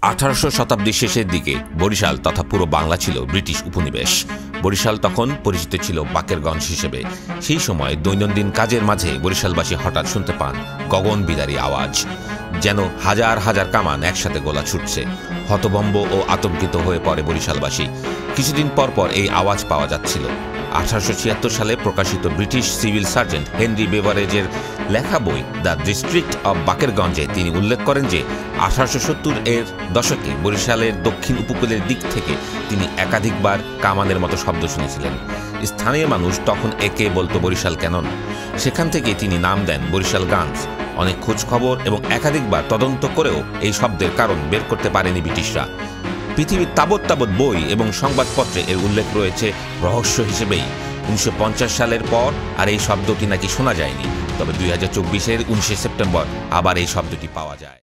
18শো শতাব্দীর শেষের দিকে বরিশাল তথা পুরো বাংলা ছিল ব্রিটিশ উপনিবেশ। বরিশাল তখন পরিচিত ছিল বাকেরগঞ্জ হিসেবে। সেই সময় দৈনন্দিন কাজের মাঝে বরিশালবাসী হঠাৎ শুনতে পান গগনবিদারী আওয়াজ, যেন হাজার হাজার কামান একসাথে গোলা ছুটছে। হতভম্ব ও আতঙ্কিত হয়ে পড়ে বরিশালবাসী। কিছুদিন পর পর এই আওয়াজ পাওয়া যাচ্ছিল। 1876 সালে প্রকাশিত ব্রিটিশ সিভিল সার্জেন্ট হেনরি বেভারেজের লেখা বই দ্য ডিস্ট্রিক্ট অব বাকেরগঞ্জে তিনি উল্লেখ করেন যে 1870 এর দশকে বরিশালের দক্ষিণ উপকূলের দিক থেকে তিনি একাধিকবার কামানের মতো শব্দ শুনেছিলেন। স্থানীয় মানুষ তখন একে বলতো বরিশাল ক্যানন। সেখান থেকে তিনি নাম দেন বরিশালগঞ্জ। অনেক খোঁজ খবর এবং একাধিকবার তদন্ত করেও এই শব্দের কারণ বের করতে পারেনি ব্রিটিশরা। পৃথিবীর তাবৎ তাবৎ বই এবং সংবাদপত্রে এর উল্লেখ রয়েছে রহস্য হিসেবেই। 1950 সালের পর আর এই শব্দটি নাকি শোনা যায়নি, তবে 2024-এর 19 সেপ্টেম্বর আবার এই শব্দটি পাওয়া যায়।